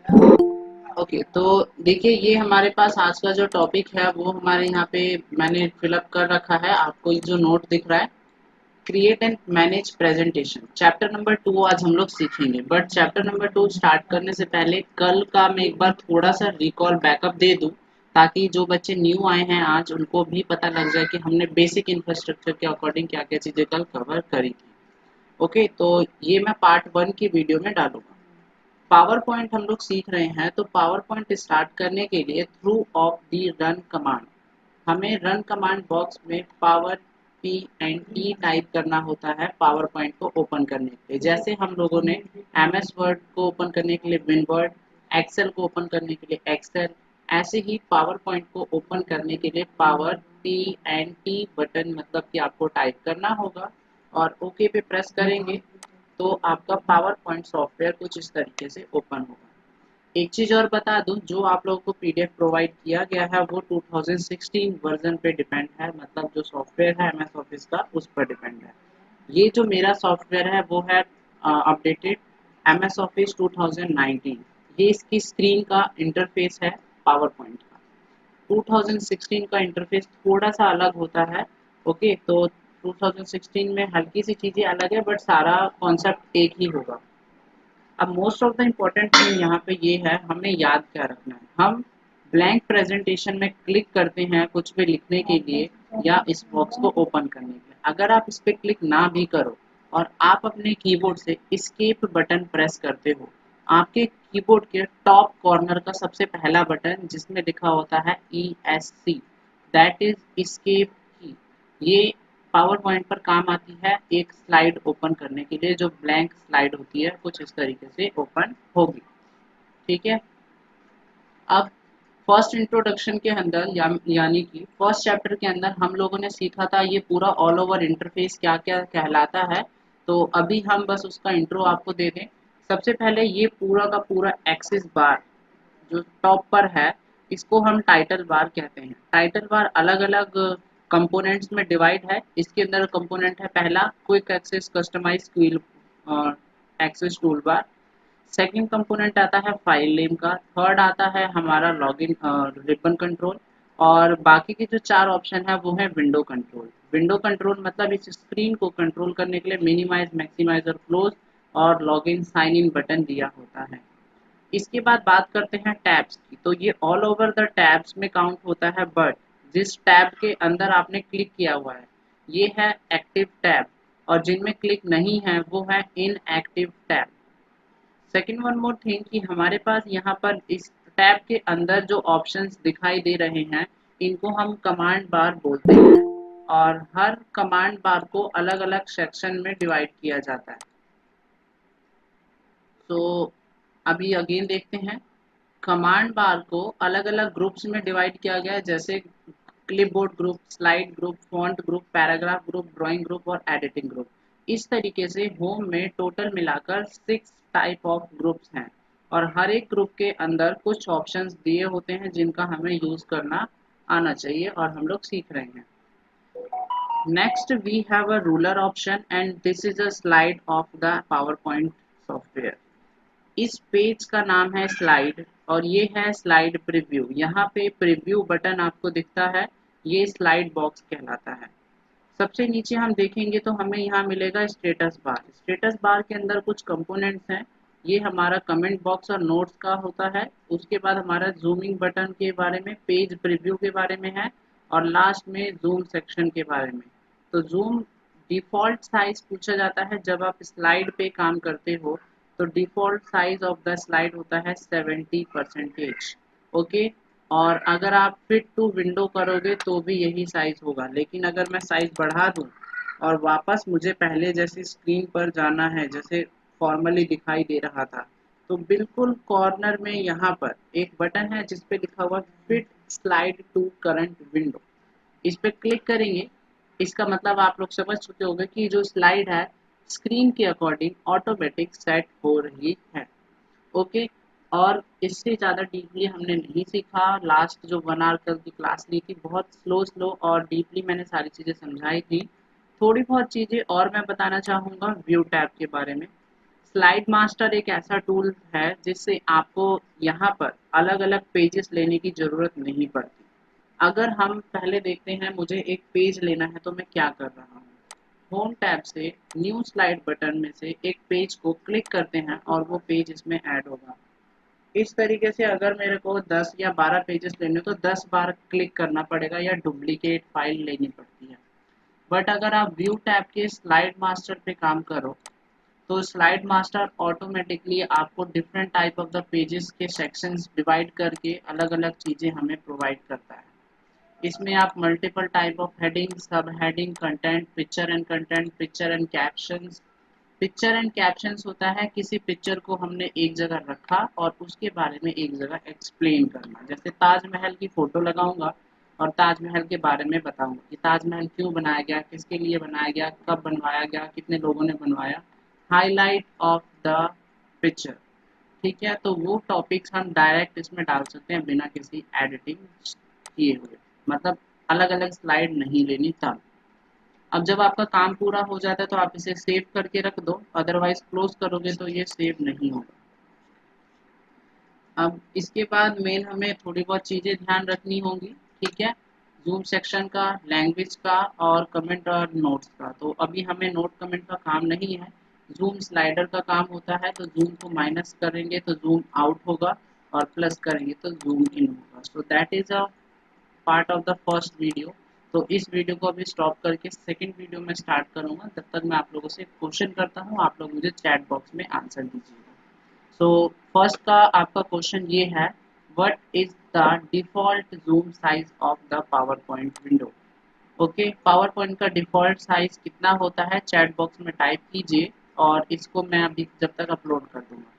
Okay, तो देखिए ये हमारे पास आज का जो टॉपिक है वो हमारे यहाँ पे मैंने फिलअप कर रखा है। आपको ये जो नोट दिख रहा है, create and manage presentation, chapter number 2 आज हम लोग सीखेंगे। बट चैप्टर नंबर 2 स्टार्ट करने से पहले कल का मैं एक बार थोड़ा सा रिकॉल बैकअप दे दूं, ताकि जो बच्चे न्यू आए हैं आज उनको भी पता लग जाए कि हमने बेसिक इंफ्रास्ट्रक्चर के अकॉर्डिंग क्या क्या चीज़ें कल कवर करी थी। ओके, तो ये मैं पार्ट 1 की वीडियो में डालूंगा। पावर पॉइंट हम लोग सीख रहे हैं, तो पावर पॉइंट स्टार्ट करने के लिए through of the run command हमें रन कमांड बॉक्स में power P and T type करना होता है पावर पॉइंट को ओपन करने के लिए। जैसे हम लोगों ने एम एस वर्ड को ओपन करने के लिए विनवर्ड, एक्सेल को ओपन करने के लिए एक्सेल, ऐसे ही पावर पॉइंट को ओपन करने के लिए power P and T button मतलब कि आपको टाइप करना होगा और ओके पे प्रेस करेंगे तो आपका पावर पॉइंट सॉफ्टवेयर कुछ इस तरीके से ओपन होगा। एक चीज़ और बता दूं, जो आप लोगों को पीडीएफ प्रोवाइड किया गया है वो 2016 वर्जन पे डिपेंड है, मतलब जो सॉफ्टवेयर है एमएस ऑफिस का उस पर डिपेंड है। ये जो मेरा सॉफ्टवेयर है वो है अपडेटेड एमएस ऑफिस 2019। ये इसकी स्क्रीन का इंटरफेस है पावर पॉइंट का। 2016 का इंटरफेस थोड़ा सा अलग होता है। ओके, तो 2016 में हल्की सी चीज़ें अलग है बट सारा कॉन्सेप्ट एक ही होगा। अब most of the important thing यहाँ पे ये है, हमें याद क्या रखना है। हम ब्लैंक प्रेजेंटेशन में क्लिक करते हैं कुछ भी लिखने के लिए या इस बॉक्स को ओपन करने के लिए। अगर आप इस पर क्लिक ना भी करो और आप अपने कीबोर्ड से एस्केप बटन प्रेस करते हो, आपके कीबोर्ड के टॉप कॉर्नर का सबसे पहला बटन जिसमें लिखा होता है ESC, दैट इज एस्केप की, ये पावर पॉइंट पर काम आती है एक स्लाइड ओपन करने के लिए। जो ब्लैंक स्लाइड होती है कुछ इस तरीके से ओपन होगी। ठीक है, अब फर्स्ट इंट्रोडक्शन के अंदर यानी कि फर्स्ट चैप्टर के अंदर हम लोगों ने सीखा था ये पूरा ऑल ओवर इंटरफेस क्या क्या कहलाता है। तो अभी हम बस उसका इंट्रो आपको दे दें। सबसे पहले ये पूरा का पूरा एक्सिस बार जो टॉप पर है इसको हम टाइटल बार कहते हैं। टाइटल बार अलग अलग कंपोनेंट्स में डिवाइड है। इसके अंदर कंपोनेंट है पहला quick access customize quick access tool bar. Second component आता है फाइल नेम का। थर्ड आता है हमारा लॉगिन रिबन कंट्रोल। और बाकी के जो चार ऑप्शन है वो है विंडो कंट्रोल। विंडो कंट्रोल मतलब इस स्क्रीन को कंट्रोल करने के लिए मिनिमाइज मैक्सिमाइज और क्लोज और लॉगिन साइन इन बटन दिया होता है। इसके बाद बात करते हैं टैब्स की। तो ये ऑल ओवर द टैब्स में काउंट होता है, बट जिस टैब के अंदर आपने क्लिक किया हुआ है ये है एक्टिव टैब और जिनमें क्लिक नहीं है वो है inactive tab. Second one more thing कि हमारे पास यहाँ पर इस टैब के अंदर जो ऑप्शंस दिखाई दे रहे हैं इनको हम कमांड बार बोलते हैं और हर कमांड बार को अलग अलग सेक्शन में डिवाइड किया जाता है। तो अभी अगेन देखते हैं, कमांड बार को अलग अलग ग्रुप्स में डिवाइड किया गया है, जैसे clipboard group, slide group, font group, paragraph group, drawing group और एडिटिंग ग्रुप। इस तरीके से होम में टोटल मिलाकर 6 टाइप ऑफ ग्रुप्स हैं और हर एक ग्रुप के अंदर कुछ ऑप्शंस दिए होते हैं जिनका हमें यूज करना आना चाहिए और हम लोग सीख रहे हैं। Next we have a ruler option and this is a slide of the power point software. इस पेज का नाम है स्लाइड और ये है स्लाइड प्रीव्यू। यहाँ पे प्रीव्यू बटन आपको दिखता है, ये स्लाइड बॉक्स कहलाता है। सबसे नीचे हम देखेंगे तो हमें यहाँ मिलेगा स्टेटस बार। स्टेटस बार के अंदर कुछ कंपोनेंट्स हैं। ये हमारा कमेंट बॉक्स और नोट्स का होता है। उसके बाद हमारा जूमिंग बटन के बारे में, पेज प्रीव्यू के बारे में है और लास्ट में जूम सेक्शन के बारे में। तो जूम डिफ़ॉल्ट साइज पूछा जाता है जब आप स्लाइड पे काम करते हो, तो default size of the slide होता है 70%। ओके, और अगर आप फिट टू विंडो करोगे तो भी यही साइज होगा, लेकिन अगर मैं साइज बढ़ा दूं और वापस मुझे पहले जैसी स्क्रीन पर जाना है जैसे फॉर्मली दिखाई दे रहा था, तो बिल्कुल कॉर्नर में यहाँ पर एक बटन है जिस पे लिखा हुआ fit slide to current window. इस पे क्लिक करेंगे, इसका मतलब आप लोग समझ चुके होंगे कि जो स्लाइड है स्क्रीन के अकॉर्डिंग ऑटोमेटिक सेट हो रही है। ओके, और इससे ज़्यादा डीपली हमने नहीं सीखा। लास्ट जो 1 आवर कल की क्लास ली थी बहुत स्लो स्लो और डीपली मैंने सारी चीज़ें समझाई थी। थोड़ी बहुत चीज़ें और मैं बताना चाहूँगा व्यू टैब के बारे में। स्लाइड मास्टर एक ऐसा टूल है जिससे आपको यहाँ पर अलग अलग पेजेस लेने की ज़रूरत नहीं पड़ती। अगर हम पहले देखते हैं, मुझे एक पेज लेना है तो मैं क्या कर रहा हूँ, होम टैब से न्यू स्लाइड बटन में से एक पेज को क्लिक करते हैं और वो पेज इसमें ऐड होगा। इस तरीके से अगर मेरे को 10 या 12 पेजेस लेने तो 10 बार क्लिक करना पड़ेगा या डुप्लीकेट फाइल लेनी पड़ती है। बट अगर आप व्यू टैब के स्लाइड मास्टर पे काम करो तो स्लाइड मास्टर ऑटोमेटिकली आपको different type of the pages के सेक्शंस डिवाइड करके अलग अलग चीज़ें हमें प्रोवाइड करता है। इसमें आप मल्टीपल टाइप ऑफ हेडिंग, सब heading, content, picture and content, picture and captions. Picture and captions होता है किसी पिक्चर को हमने एक जगह रखा और उसके बारे में एक जगह एक्सप्लेन करना। जैसे ताजमहल की फ़ोटो लगाऊंगा और ताजमहल के बारे में बताऊंगा कि ताजमहल क्यों बनाया गया, किसके लिए बनाया गया, कब बनवाया गया, कितने लोगों ने बनवाया। हाईलाइट ऑफ द पिक्चर, ठीक है। तो वो टॉपिक्स हम डायरेक्ट इसमें डाल सकते हैं बिना किसी एडिटिंग किए हुए, मतलब अलग अलग स्लाइड नहीं लेनी तब। अब जब आपका काम पूरा हो जाता है तो आप इसे सेव करके रख दो, अदरवाइज क्लोज करोगे तो ये सेव नहीं होगा। अब इसके बाद मेन हमें थोड़ी बहुत चीज़ें ध्यान रखनी होंगी, ठीक है। जूम सेक्शन का, लैंग्वेज का और कमेंट और नोट्स का। तो अभी हमें नोट कमेंट का काम नहीं है, जूम स्लाइडर का काम होता है। तो जूम को माइनस करेंगे तो जूम आउट होगा और प्लस करेंगे तो जूम इन होगा। So that is a part of the first video. तो इस वीडियो को अभी स्टॉप करके सेकंड वीडियो में स्टार्ट करूँगा। तब तक मैं आप लोगों से क्वेश्चन करता हूँ, आप लोग मुझे चैट बॉक्स में आंसर दीजिएगा। सो फर्स्ट का आपका क्वेश्चन ये है, what is the default zoom size of the power point window. Okay, power point का डिफ़ॉल्ट साइज कितना होता है चैट बॉक्स में टाइप कीजिए और इसको मैं अभी जब तक अपलोड कर दूंगा।